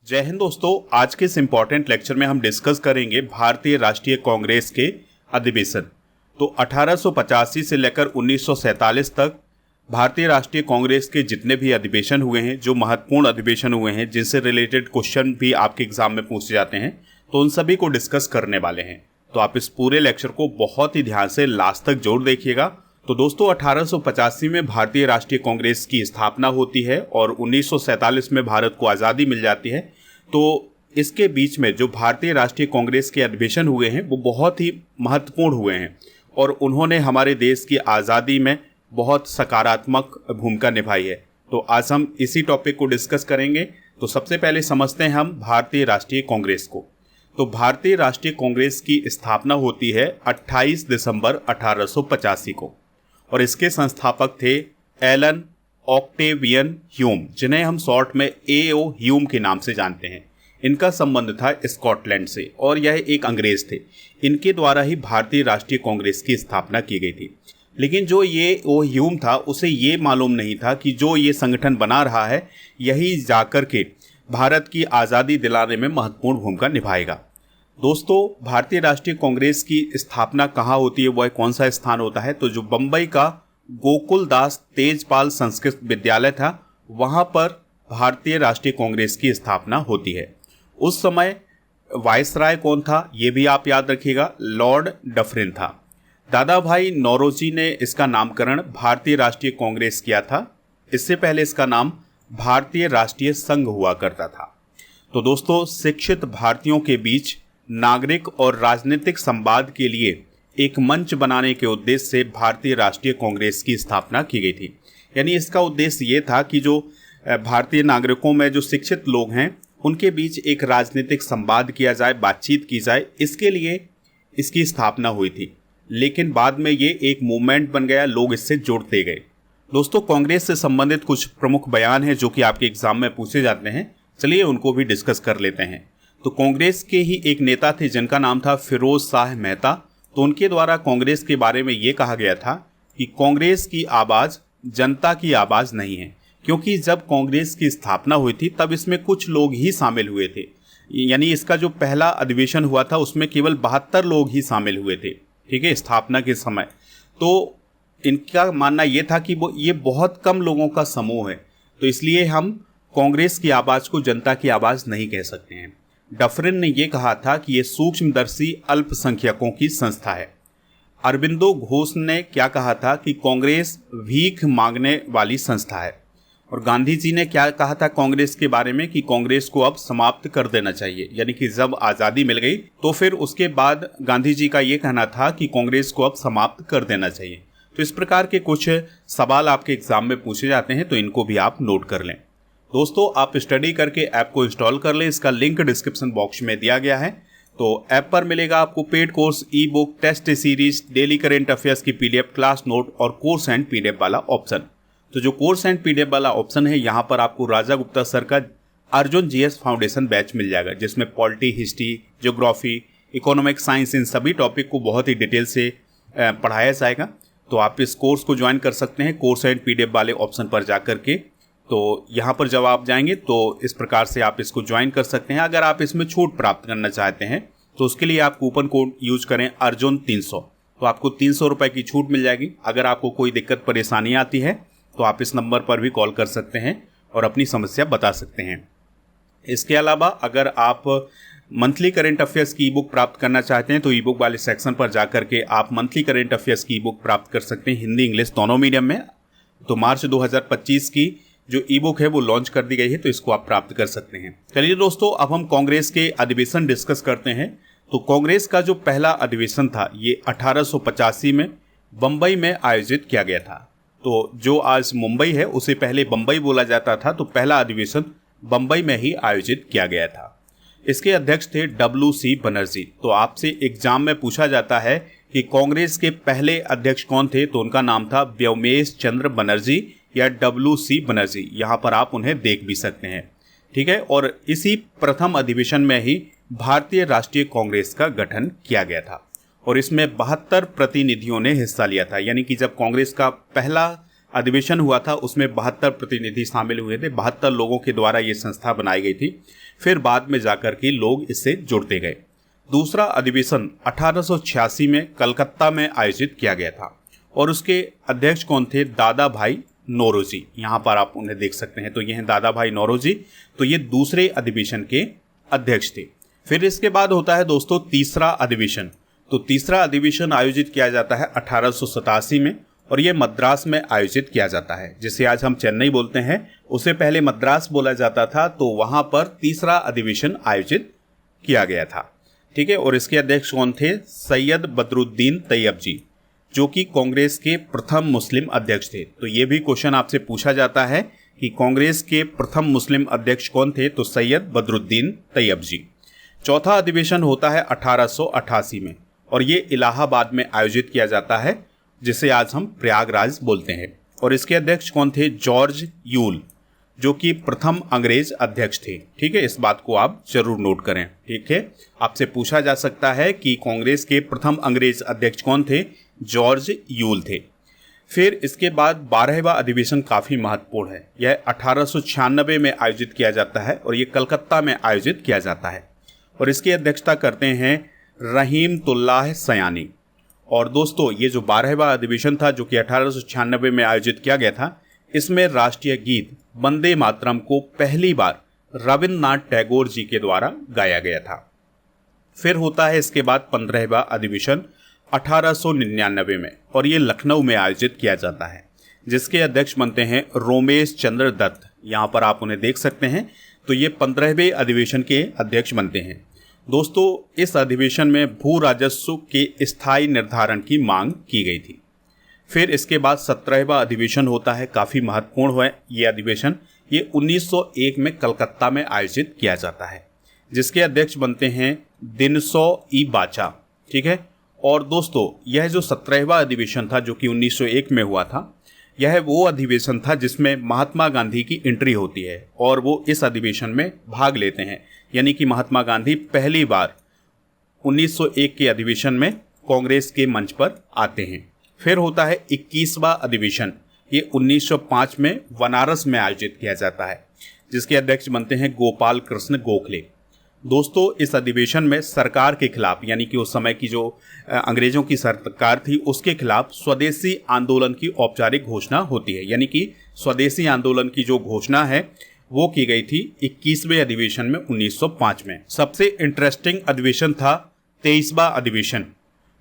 जय हिंद दोस्तों। आज के इस इम्पॉर्टेंट लेक्चर में हम डिस्कस करेंगे भारतीय राष्ट्रीय कांग्रेस के अधिवेशन। तो 1885 से लेकर 1947 तक भारतीय राष्ट्रीय कांग्रेस के जितने भी अधिवेशन हुए हैं, जो महत्वपूर्ण अधिवेशन हुए हैं, जिनसे रिलेटेड क्वेश्चन भी आपके एग्जाम में पूछे जाते हैं, तो उन सभी को डिस्कस करने वाले हैं। तो आप इस पूरे लेक्चर को बहुत ही ध्यान से लास्ट तक जरूर देखिएगा। तो दोस्तों 1885 में भारतीय राष्ट्रीय कांग्रेस की स्थापना होती है और 1947 में भारत को आज़ादी मिल जाती है। तो इसके बीच में जो भारतीय राष्ट्रीय कांग्रेस के अधिवेशन हुए हैं वो बहुत ही महत्वपूर्ण हुए हैं और उन्होंने हमारे देश की आज़ादी में बहुत सकारात्मक भूमिका निभाई है। तो आज हम इसी टॉपिक को डिस्कस करेंगे। तो सबसे पहले समझते हैं हम भारतीय राष्ट्रीय कांग्रेस को। तो भारतीय राष्ट्रीय कांग्रेस की स्थापना होती है 28 दिसंबर 1885 को और इसके संस्थापक थे एलन ऑक्टेवियन ह्यूम, जिन्हें हम शॉर्ट में A.O. ह्यूम के नाम से जानते हैं। इनका संबंध था स्कॉटलैंड से और यह एक अंग्रेज थे। इनके द्वारा ही भारतीय राष्ट्रीय कांग्रेस की स्थापना की गई थी। लेकिन जो A.O. ह्यूम था उसे ये मालूम नहीं था कि जो ये संगठन बना रहा है यही जाकर के भारत की आज़ादी दिलाने में महत्वपूर्ण भूमिका निभाएगा। दोस्तों भारतीय राष्ट्रीय कांग्रेस की स्थापना कहाँ होती है, वह कौन सा स्थान होता है? तो जो बम्बई का गोकुलदास तेजपाल संस्कृत विद्यालय था, वहाँ पर भारतीय राष्ट्रीय कांग्रेस की स्थापना होती है। उस समय वायसराय कौन था ये भी आप याद रखिएगा, लॉर्ड डफरिन था। दादा भाई नौरोजी ने इसका नामकरण भारतीय राष्ट्रीय कांग्रेस किया था। इससे पहले इसका नाम भारतीय राष्ट्रीय संघ हुआ करता था। तो दोस्तों शिक्षित भारतीयों के बीच नागरिक और राजनीतिक संवाद के लिए एक मंच बनाने के उद्देश्य से भारतीय राष्ट्रीय कांग्रेस की स्थापना की गई थी। यानी इसका उद्देश्य ये था कि जो भारतीय नागरिकों में जो शिक्षित लोग हैं उनके बीच एक राजनीतिक संवाद किया जाए, बातचीत की जाए, इसके लिए इसकी स्थापना हुई थी। लेकिन बाद में ये एक मूवमेंट बन गया, लोग इससे जुड़ते गए। दोस्तों कांग्रेस से संबंधित कुछ प्रमुख बयान हैं जो कि आपके एग्जाम में पूछे जाते हैं, चलिए उनको भी डिस्कस कर लेते हैं। तो कांग्रेस के ही एक नेता थे जिनका नाम था फिरोज शाह मेहता। तो उनके द्वारा कांग्रेस के बारे में ये कहा गया था कि कांग्रेस की आवाज़ जनता की आवाज़ नहीं है, क्योंकि जब कांग्रेस की स्थापना हुई थी तब इसमें कुछ लोग ही शामिल हुए थे। यानी इसका जो पहला अधिवेशन हुआ था उसमें केवल 72 लोग ही शामिल हुए थे, ठीक है, स्थापना के समय। तो इनका मानना ये था कि ये बहुत कम लोगों का समूह है, तो इसलिए हम कांग्रेस की आवाज़ को जनता की आवाज़ नहीं कह सकते हैं। डफरिन ने यह कहा था कि यह सूक्ष्मदर्शी अल्पसंख्यकों की संस्था है। अरबिंदो घोष ने क्या कहा था कि कांग्रेस भीख मांगने वाली संस्था है। और गांधी जी ने क्या कहा था कांग्रेस के बारे में कि कांग्रेस को अब समाप्त कर देना चाहिए। यानी कि जब आज़ादी मिल गई तो फिर उसके बाद गांधी जी का ये कहना था कि कांग्रेस को अब समाप्त कर देना चाहिए। तो इस प्रकार के कुछ सवाल आपके एग्जाम में पूछे जाते हैं, तो इनको भी आप नोट कर लें। दोस्तों आप स्टडी करके ऐप को इंस्टॉल कर लें, इसका लिंक डिस्क्रिप्शन बॉक्स में दिया गया है। तो ऐप पर मिलेगा आपको paid course, e book, test series, daily current affairs की PDF, क्लास नोट और कोर्स एंड PDF वाला ऑप्शन। तो जो कोर्स एंड PDF वाला ऑप्शन है, यहाँ पर आपको राजा गुप्ता सर का अर्जुन GS फाउंडेशन बैच मिल जाएगा, जिसमें polity, history, geography, economic science, इन सभी टॉपिक को बहुत ही डिटेल से पढ़ाया जाएगा। तो आप इस कोर्स को ज्वाइन कर सकते हैं कोर्स एंड PDF वाले ऑप्शन पर जा करके। तो यहाँ पर जब आप जाएंगे तो इस प्रकार से आप इसको ज्वाइन कर सकते हैं। अगर आप इसमें छूट प्राप्त करना चाहते हैं तो उसके लिए आप कूपन कोड यूज करें अर्जुन 300, तो आपको 300 रुपये की छूट मिल जाएगी। अगर आपको कोई दिक्कत परेशानी आती है तो आप इस नंबर पर भी कॉल कर सकते हैं और अपनी समस्या बता सकते हैं। इसके अलावा अगर आप मंथली करेंट अफेयर्स की ई बुक प्राप्त करना चाहते हैं तो ई बुक वाले सेक्शन पर जा करके आप मंथली करेंट अफेयर्स की ई बुक प्राप्त कर सकते हैं, हिंदी इंग्लिश दोनों मीडियम में। तो मार्च 2025 की जो ई बुक है वो लॉन्च कर दी गई है, तो इसको आप प्राप्त कर सकते हैं। चलिए दोस्तों अब हम कांग्रेस के अधिवेशन डिस्कस करते हैं। तो कांग्रेस का जो पहला अधिवेशन था ये 1885 में बम्बई में आयोजित किया गया था। तो जो आज मुंबई है उसे पहले बम्बई बोला जाता था, तो पहला अधिवेशन बम्बई में ही आयोजित किया गया था। इसके अध्यक्ष थे WC बनर्जी। तो आपसे एग्जाम में पूछा जाता है कि कांग्रेस के पहले अध्यक्ष कौन थे, तो उनका नाम था व्योमेश चंद्र बनर्जी या WC बनर्जी। यहाँ पर आप उन्हें देख भी सकते हैं, ठीक है। और इसी प्रथम अधिवेशन में ही भारतीय राष्ट्रीय कांग्रेस का गठन किया गया था और इसमें 72 प्रतिनिधियों ने हिस्सा लिया था। यानी कि जब कांग्रेस का पहला अधिवेशन हुआ था उसमें 72 प्रतिनिधि शामिल हुए थे। 72 लोगों के द्वारा ये संस्था बनाई गई थी। फिर बाद में जाकर के लोग इससे जुड़ते गए। दूसरा अधिवेशन 1886 में कलकत्ता में आयोजित किया गया था और उसके अध्यक्ष कौन थे? दादा भाई नौरोजी। यहाँ पर आप उन्हें देख सकते हैं, तो ये हैं दादा भाई नौरोजी। तो ये दूसरे अधिवेशन के अध्यक्ष थे। फिर इसके बाद होता है दोस्तों तीसरा अधिवेशन। तो तीसरा अधिवेशन आयोजित किया जाता है 1887 में और ये मद्रास में आयोजित किया जाता है। जिसे आज हम चेन्नई बोलते हैं, उसे पहले मद्रास बोला जाता था। तो वहाँ पर तीसरा अधिवेशन आयोजित किया गया था, ठीक है। और इसके अध्यक्ष कौन थे? सैयद बदरुद्दीन तैयब जी, जो कि कांग्रेस के प्रथम मुस्लिम अध्यक्ष थे। तो ये भी क्वेश्चन आपसे पूछा जाता है कि कांग्रेस के प्रथम मुस्लिम अध्यक्ष कौन थे? तो सैयद बदरुद्दीन तैयब जी। चौथा अधिवेशन होता है 1888 में और ये इलाहाबाद में आयोजित किया जाता है, जिसे आज हम प्रयागराज बोलते हैं। और इसके अध्यक्ष कौन थे? जॉर्ज यूल, जो कि प्रथम अंग्रेज अध्यक्ष थे, ठीक है। इस बात को आप जरूर नोट करें, ठीक है। आपसे पूछा जा सकता है कि कांग्रेस के प्रथम अंग्रेज अध्यक्ष कौन थे? जॉर्ज यूल थे। फिर इसके बाद 12वां अधिवेशन काफ़ी महत्वपूर्ण है। यह 1896 में आयोजित किया जाता है और ये कलकत्ता में आयोजित किया जाता है और इसकी अध्यक्षता करते हैं रहीमतुल्लाह सयानी। और दोस्तों ये जो 12वां अधिवेशन था, जो कि 1896 में आयोजित किया गया था, इसमें राष्ट्रीय गीत वंदे मातरम को पहली बार रविन्द्रनाथ टैगोर जी के द्वारा गाया गया था। फिर होता है इसके बाद 15वां अधिवेशन 1899 में और ये लखनऊ में आयोजित किया जाता है, जिसके अध्यक्ष बनते हैं रोमेश चंद्र दत्त। यहाँ पर आप उन्हें देख सकते हैं। तो ये 15वें अधिवेशन के अध्यक्ष बनते हैं। दोस्तों इस अधिवेशन में भू राजस्व के स्थायी निर्धारण की मांग की गई थी। फिर इसके बाद 17वां अधिवेशन होता है, काफ़ी महत्वपूर्ण है ये अधिवेशन। ये 1901 में कलकत्ता में आयोजित किया जाता है, जिसके अध्यक्ष बनते हैं दिनसो ई बाचा, ठीक है। और दोस्तों यह जो 17वां अधिवेशन था, जो कि 1901 में हुआ था, यह वो अधिवेशन था जिसमें महात्मा गांधी की एंट्री होती है और वो इस अधिवेशन में भाग लेते हैं। यानी कि महात्मा गांधी पहली बार 1901 के अधिवेशन में कांग्रेस के मंच पर आते हैं। फिर होता है 21वां अधिवेशन। ये 1905 में बनारस में आयोजित किया जाता है, जिसके अध्यक्ष बनते हैं गोपाल कृष्ण गोखले। दोस्तों इस अधिवेशन में सरकार के खिलाफ, यानी कि उस समय की जो अंग्रेजों की सरकार थी, उसके खिलाफ स्वदेशी आंदोलन की औपचारिक घोषणा होती है। यानी कि स्वदेशी आंदोलन की जो घोषणा है वो की गई थी 21वें अधिवेशन में 1905 में। सबसे इंटरेस्टिंग अधिवेशन था 23वां अधिवेशन,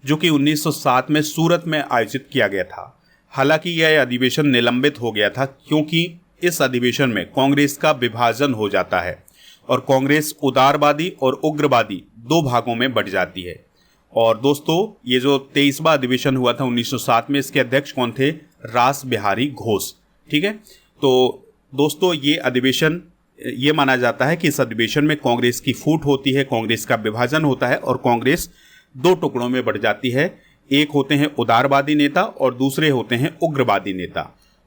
जो कि 1907 में सूरत में आयोजित किया गया था। हालांकि यह अधिवेशन निलंबित हो गया था, क्योंकि इस अधिवेशन में कांग्रेस का विभाजन हो जाता है और कांग्रेस उदारवादी और उग्रवादी दो भागों में बंट जाती है। और दोस्तों ये जो 23वां अधिवेशन हुआ था 1907 में, इसके अध्यक्ष कौन थे? रास बिहारी घोष, ठीक है। तो दोस्तों ये अधिवेशन, ये माना जाता है कि इस अधिवेशन में कांग्रेस की फूट होती है, कांग्रेस का विभाजन होता है और कांग्रेस दो टुकड़ों में बढ़ जाती है। एक होते हैं उदारवादी नेता और दूसरे होते हैं उग्रवादी नेता।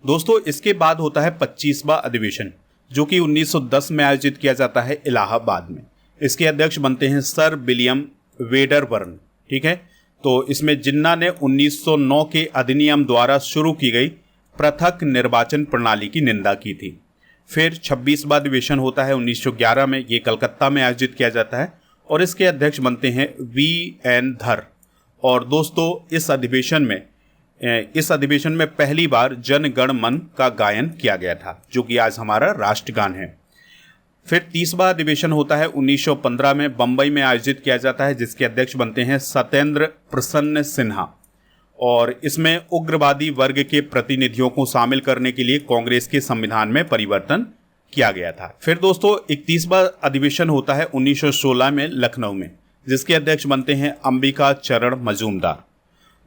दोस्तों इसके बाद होता है 25वां अधिवेशन, जो कि 1910 में आयोजित किया जाता है इलाहाबाद में। इसके अध्यक्ष बनते हैं सर विलियम वेडरबर्न, ठीक है। तो इसमें जिन्ना ने 1909 के अधिनियम द्वारा शुरू की गई पृथक निर्वाचन प्रणाली की निंदा की थी। फिर 26वां अधिवेशन होता है 1911 में, ये कलकत्ता में आयोजित किया जाता है और इसके अध्यक्ष बनते हैं VN धर। और दोस्तों इस अधिवेशन में पहली बार जन गण मन का गायन किया गया था, जो कि आज हमारा राष्ट्रगान है। फिर 30वां अधिवेशन होता है 1915 में, बंबई में आयोजित किया जाता है, जिसके अध्यक्ष बनते हैं सत्येंद्र प्रसन्न सिन्हा। और इसमें उग्रवादी वर्ग के प्रतिनिधियों को शामिल करने के लिए कांग्रेस के संविधान में परिवर्तन किया गया था। फिर दोस्तों 31वां अधिवेशन होता है 1916 में लखनऊ में, जिसके अध्यक्ष बनते हैं अंबिका चरण मजूमदार।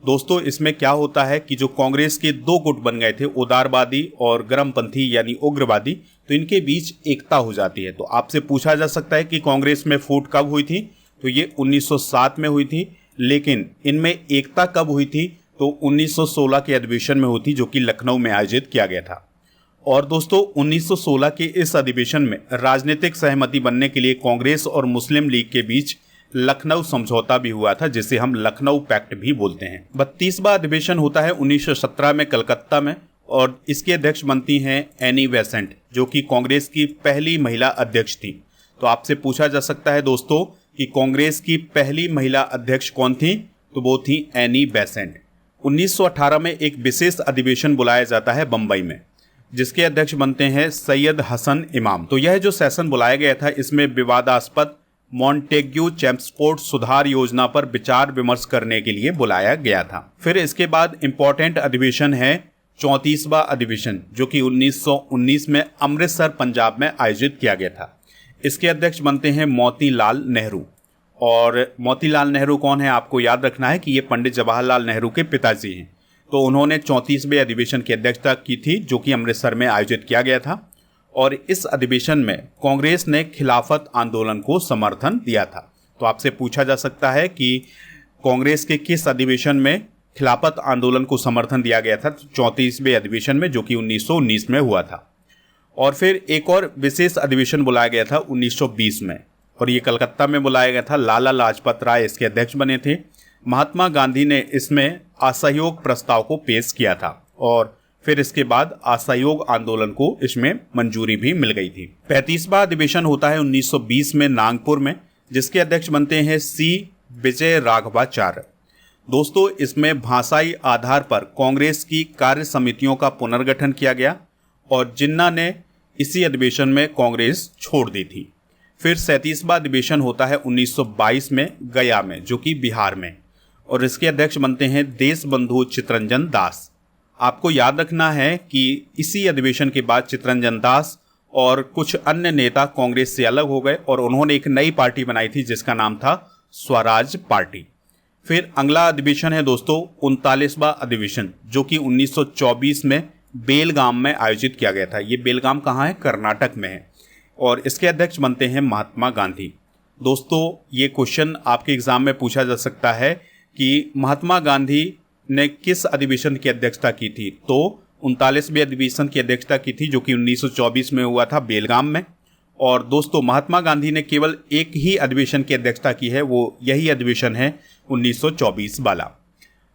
दोस्तों इसमें क्या होता है कि जो कांग्रेस के दो गुट बन गए थे, उदारवादी और गर्मपंथी यानी उग्रवादी, तो इनके बीच एकता हो जाती है। तो आपसे पूछा जा सकता है कि कांग्रेस में फूट कब हुई थी? तो ये 1907 में हुई थी, लेकिन इनमें एकता कब हुई थी? तो 1916 के अधिवेशन में हुई थी, जो कि लखनऊ में आयोजित किया गया था। और दोस्तों 1916 के इस अधिवेशन में राजनीतिक सहमति बनने के लिए कांग्रेस और मुस्लिम लीग के बीच लखनऊ समझौता भी हुआ था, जिसे हम लखनऊ पैक्ट भी बोलते हैं। 32वां अधिवेशन होता है 1917 में कलकत्ता में और इसकी अध्यक्ष बनती हैं एनी बेसेंट, जो कि कांग्रेस की पहली महिला अध्यक्ष थी। तो आपसे पूछा जा सकता है दोस्तों कि कांग्रेस की पहली महिला अध्यक्ष कौन थी, तो वो थी एनी बेसेंट। 1918 में एक विशेष अधिवेशन बुलाया जाता है बंबई में, जिसके अध्यक्ष बनते हैं सैयद हसन इमाम। तो यह जो सेशन बुलाया गया था, इसमें विवादास्पद मॉन्टेग्यू चैम्स्फोर्ड सुधार योजना पर विचार विमर्श करने के लिए बुलाया गया था। फिर इसके बाद इंपॉर्टेंट अधिवेशन है 34वां अधिवेशन, जो कि 1919 में अमृतसर पंजाब में आयोजित किया गया था। इसके अध्यक्ष बनते हैं मोतीलाल नेहरू। और मोतीलाल नेहरू कौन है, आपको याद रखना है कि ये पंडित जवाहरलाल नेहरू के पिताजी हैं। तो उन्होंने 34वें अधिवेशन की अध्यक्षता की थी, जो कि अमृतसर में आयोजित किया गया था। और इस अधिवेशन में कांग्रेस ने खिलाफत आंदोलन को समर्थन दिया था। तो आपसे पूछा जा सकता है कि कांग्रेस के किस अधिवेशन में खिलाफत आंदोलन को समर्थन दिया गया था। 34वें अधिवेशन में, जो कि 1919 में हुआ था। और फिर एक और विशेष अधिवेशन बुलाया गया था 1920 में, और ये कलकत्ता में बुलाया गया था। लाला लाजपत राय इसके अध्यक्ष बने थे। महात्मा गांधी ने इसमें असहयोग प्रस्ताव को पेश किया था, और फिर इसके बाद असहयोग आंदोलन को इसमें मंजूरी भी मिल गई थी। 35वां अधिवेशन होता है 1920 में नागपुर में, जिसके अध्यक्ष बनते हैं सी विजय राघवाचार्य। दोस्तों, इसमें भाषाई आधार पर कांग्रेस की कार्य समितियों का पुनर्गठन किया गया, और जिन्ना ने इसी अधिवेशन में कांग्रेस छोड़ दी थी। फिर 37वां अधिवेशन होता है 1922 में गया में, जो कि बिहार में, और इसके अध्यक्ष बनते हैं देशबंधु चितरंजन दास। आपको याद रखना है कि इसी अधिवेशन के बाद चितरंजन दास और कुछ अन्य नेता कांग्रेस से अलग हो गए, और उन्होंने एक नई पार्टी बनाई थी जिसका नाम था स्वराज पार्टी। फिर अगला अधिवेशन है दोस्तों 39वां अधिवेशन, जो कि 1924 में बेलगाम में आयोजित किया गया था। ये बेलगाम कहाँ है, कर्नाटक में है, और इसके अध्यक्ष बनते हैं महात्मा गांधी। दोस्तों, ये क्वेश्चन आपके एग्जाम में पूछा जा सकता है कि महात्मा गांधी ने किस अधिवेशन की अध्यक्षता की थी। तो 39वें अधिवेशन की अध्यक्षता की थी, जो कि 1924 में हुआ था बेलगाम में। और दोस्तों, महात्मा गांधी ने केवल एक ही अधिवेशन की अध्यक्षता की है, वो यही अधिवेशन है 1924 वाला।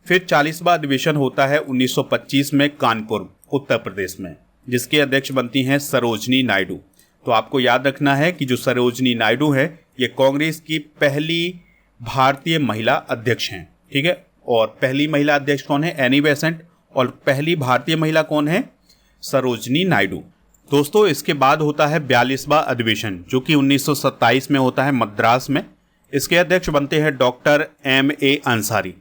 फिर 40वां अधिवेशन होता है 1925 में कानपुर उत्तर प्रदेश में, जिसके अध्यक्ष बनती हैं सरोजनी नायडू। तो आपको याद रखना है कि जो सरोजनी नायडू है, ये कांग्रेस की पहली भारतीय महिला अध्यक्ष हैं। ठीक है, और पहली महिला अध्यक्ष कौन है, एनी बेसेंट, और पहली भारतीय महिला कौन है, सरोजनी नायडू। दोस्तों, इसके बाद होता है 42वां अधिवेशन, जो कि 1927 में होता है मद्रास में। इसके अध्यक्ष बनते हैं डॉक्टर M.A. अंसारी।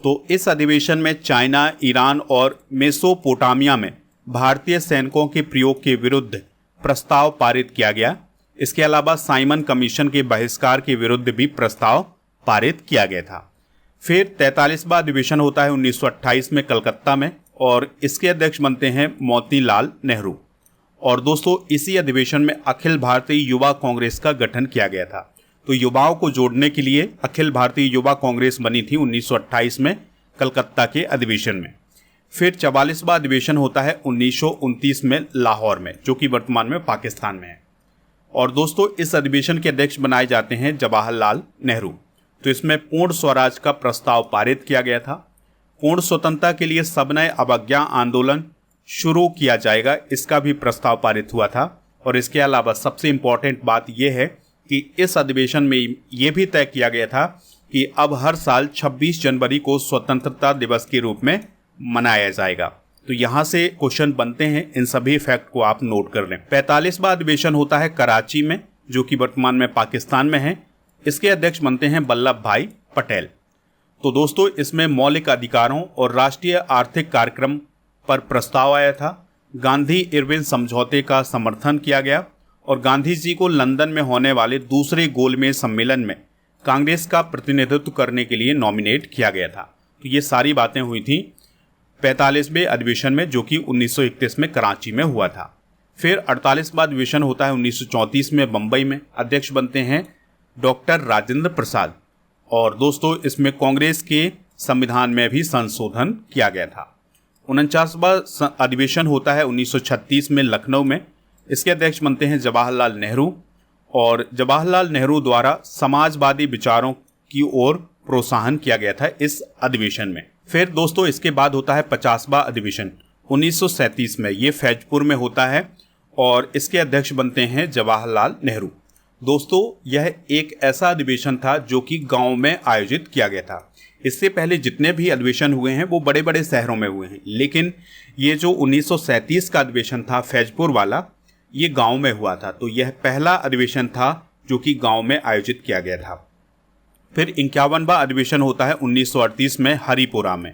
तो इस अधिवेशन में चाइना, ईरान और मेसोपोटामिया में भारतीय सैनिकों के प्रयोग के विरुद्ध प्रस्ताव पारित किया गया। इसके अलावा साइमन कमीशन के बहिष्कार के विरुद्ध भी प्रस्ताव पारित किया गया था। फिर 43वां अधिवेशन होता है 1928 में कलकत्ता में, और इसके अध्यक्ष बनते हैं मोतीलाल नेहरू। और दोस्तों, इसी अधिवेशन में अखिल भारतीय युवा कांग्रेस का गठन किया गया था। तो युवाओं को जोड़ने के लिए अखिल भारतीय युवा कांग्रेस बनी थी 1928 में कलकत्ता के अधिवेशन में। फिर 44वां अधिवेशन होता है 1929 में लाहौर में, जो कि वर्तमान में पाकिस्तान में है। और दोस्तों, इस अधिवेशन के अध्यक्ष बनाए जाते हैं जवाहरलाल नेहरू। तो इसमें पूर्ण स्वराज का प्रस्ताव पारित किया गया था। पूर्ण स्वतंत्रता के लिए सबने अवज्ञा आंदोलन शुरू किया जाएगा, इसका भी प्रस्ताव पारित हुआ था। और इसके अलावा सबसे इम्पॉर्टेंट बात यह है कि इस अधिवेशन में यह भी तय किया गया था कि अब हर साल 26 जनवरी को स्वतंत्रता दिवस के रूप में मनाया जाएगा। तो यहाँ से क्वेश्चन बनते हैं, इन सभी फैक्ट को आप नोट कर लें। 45वां अधिवेशन होता है कराची में, जो कि वर्तमान में पाकिस्तान में है। इसके अध्यक्ष बनते हैं वल्लभ भाई पटेल। तो दोस्तों, इसमें मौलिक अधिकारों और राष्ट्रीय आर्थिक कार्यक्रम पर प्रस्ताव आया था। गांधी इरविन समझौते का समर्थन किया गया, और गांधी जी को लंदन में होने वाले दूसरे गोलमेज सम्मेलन में कांग्रेस का प्रतिनिधित्व करने के लिए नॉमिनेट किया गया था। तो ये सारी बातें हुई थी 45वें अधिवेशन में, जो कि 1931 में कराची में हुआ था। फिर 48वां अधिवेशन होता है 1934 में बम्बई में। अध्यक्ष बनते हैं डॉक्टर राजेंद्र प्रसाद। और दोस्तों, इसमें कांग्रेस के संविधान में भी संशोधन किया गया था। 49वां अधिवेशन होता है 1936 में लखनऊ में। इसके अध्यक्ष बनते हैं जवाहरलाल नेहरू, और जवाहरलाल नेहरू द्वारा समाजवादी विचारों की ओर प्रोत्साहन किया गया था इस अधिवेशन में। फिर दोस्तों, इसके बाद होता है 50वां अधिवेशन, 1937 में ये फैजपुर में होता है और इसके अध्यक्ष बनते हैं जवाहरलाल नेहरू। दोस्तों, यह एक ऐसा अधिवेशन था जो कि गांव में आयोजित किया गया था। इससे पहले जितने भी अधिवेशन हुए हैं वो बड़े बड़े शहरों में हुए हैं, लेकिन ये जो 1937 का अधिवेशन था फैजपुर वाला, ये गांव में हुआ था। तो यह पहला अधिवेशन था जो कि गांव में आयोजित किया गया था। फिर 51वां अधिवेशन होता है 1938 में हरिपुरा में,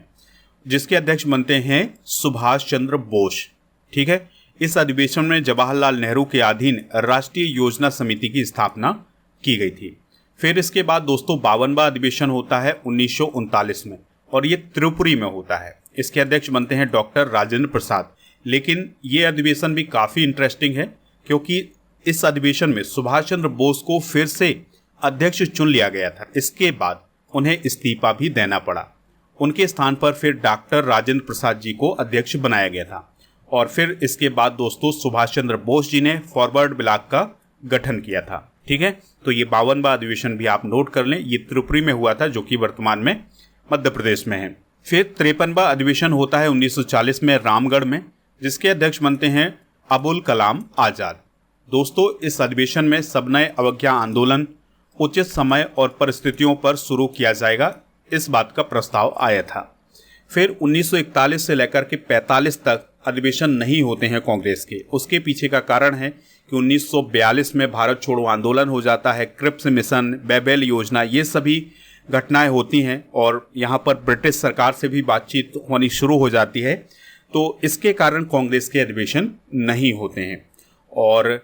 जिसके अध्यक्ष बनते हैं सुभाष चंद्र बोस। ठीक है, इस अधिवेशन में जवाहरलाल नेहरू के अधीन राष्ट्रीय योजना समिति की स्थापना की गई थी। फिर इसके बाद दोस्तों 52वां अधिवेशन होता है 1939 में और ये त्रिपुरी में होता है। इसके अध्यक्ष बनते हैं डॉक्टर राजेंद्र प्रसाद। लेकिन ये अधिवेशन भी काफ़ी इंटरेस्टिंग है क्योंकि इस अधिवेशन में सुभाष चंद्र बोस को फिर से अध्यक्ष चुन लिया गया था। इसके बाद उन्हें इस्तीफा भी देना पड़ा। उनके स्थान पर फिर डॉक्टर राजेंद्र प्रसाद जी को अध्यक्ष बनाया गया था। और फिर इसके बाद दोस्तों सुभाष चंद्र बोस जी ने फॉरवर्ड ब्लॉक का गठन किया था। ठीक है, तो ये 52वां अधिवेशन भी आप नोट कर लें। ये त्रिपुरी में हुआ था जो कि वर्तमान में मध्य प्रदेश में है। फिर 53वां अधिवेशन होता है 1940 में रामगढ़ में, जिसके अध्यक्ष बनते हैं अबुल कलाम आज़ाद। दोस्तों, इस अधिवेशन में सविनय अवज्ञा आंदोलन उचित समय और परिस्थितियों पर शुरू किया जाएगा, इस बात का प्रस्ताव आया था। फिर 1941 से लेकर के 45 तक अधिवेशन नहीं होते हैं कांग्रेस के। उसके पीछे का कारण है कि 1942 में भारत छोड़ो आंदोलन हो जाता है, क्रिप्स मिशन, बेबेल योजना, ये सभी घटनाएं होती हैं और यहाँ पर ब्रिटिश सरकार से भी बातचीत होनी शुरू हो जाती है। तो इसके कारण कांग्रेस के अधिवेशन नहीं होते हैं। और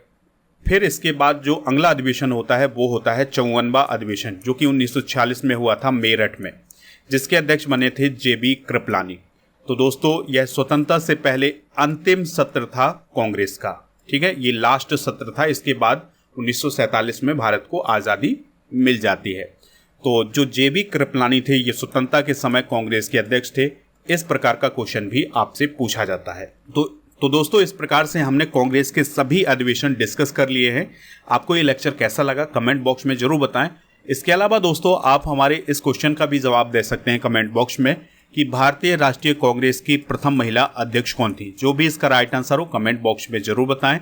फिर इसके बाद जो अगला अधिवेशन होता है वो होता है 54वां अधिवेशन, जो कि 1946 में हुआ था मेरठ में, जिसके अध्यक्ष बने थे जेबी कृपलानी। तो दोस्तों, यह स्वतंत्रता से पहले अंतिम सत्र था कांग्रेस का। ठीक है, ये लास्ट सत्र था। इसके बाद 1947 में भारत को आज़ादी मिल जाती है। तो जो जेबी कृपलानी थे ये स्वतंत्रता के समय कांग्रेस के अध्यक्ष थे। इस प्रकार का क्वेश्चन भी आपसे पूछा जाता है। तो दोस्तों, इस प्रकार से हमने कांग्रेस के सभी अधिवेशन डिस्कस कर लिए हैं। आपको ये लेक्चर कैसा लगा कमेंट बॉक्स में जरूर बताएं। इसके अलावा दोस्तों, आप हमारे इस क्वेश्चन का भी जवाब दे सकते हैं कमेंट बॉक्स में कि भारतीय राष्ट्रीय कांग्रेस की प्रथम महिला अध्यक्ष कौन थी। जो भी इसका राइट आंसर हो कमेंट बॉक्स में जरूर बताएं।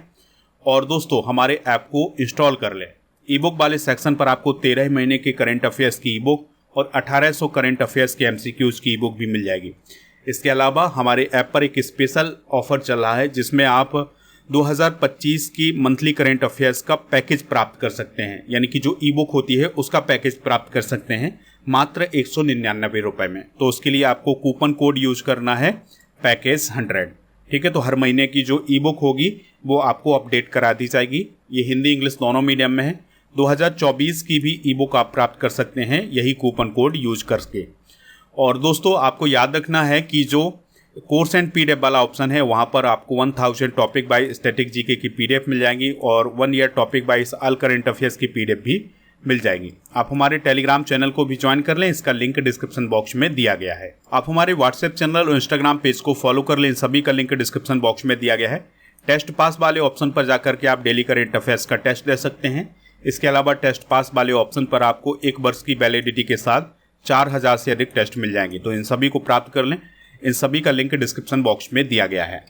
और दोस्तों, हमारे ऐप को इंस्टॉल कर लें। ई बुक वाले सेक्शन पर आपको 13 महीने के करंट अफेयर्स की ई बुक और 1800 करंट अफेयर्स के MCQs की ई बुक भी मिल जाएगी। इसके अलावा हमारे ऐप पर एक स्पेशल ऑफर चल रहा है जिसमें आप 2025 की मंथली करंट अफेयर्स का पैकेज प्राप्त कर सकते हैं, यानी कि जो ई बुक होती है उसका पैकेज प्राप्त कर सकते हैं मात्र 199 रुपये में। तो उसके लिए आपको कूपन कोड यूज करना है पैकेज 100। ठीक है, तो हर महीने की जो ई बुक होगी वो आपको अपडेट करा दी जाएगी। ये हिंदी इंग्लिश दोनों मीडियम में है। 2024 की भी ई बुक आप प्राप्त कर सकते हैं यही कूपन कोड यूज करके। और दोस्तों, आपको याद रखना है कि जो कोर्स एंड PDF वाला ऑप्शन है वहाँ पर आपको 1000 टॉपिक बाय स्टैटिक जीके की PDF मिल जाएंगी और 1 year topic by all current affairs की PDF भी मिल जाएगी। आप हमारे टेलीग्राम चैनल को भी ज्वाइन कर लें, इसका लिंक डिस्क्रिप्शन बॉक्स में दिया गया है। आप हमारे व्हाट्सएप चैनल और इंस्टाग्राम पेज को फॉलो कर लें, इन सभी का लिंक डिस्क्रिप्शन बॉक्स में दिया गया है। टेस्ट पास वाले ऑप्शन पर जाकर के आप डेली करंट अफेयर्स का टेस्ट दे सकते हैं। इसके अलावा टेस्ट पास वाले ऑप्शन पर आपको 1 वर्ष की वैलिडिटी के साथ 4000 से अधिक टेस्ट मिल जाएंगे। तो इन सभी को प्राप्त कर लें, इन सभी का लिंक डिस्क्रिप्शन बॉक्स में दिया गया है।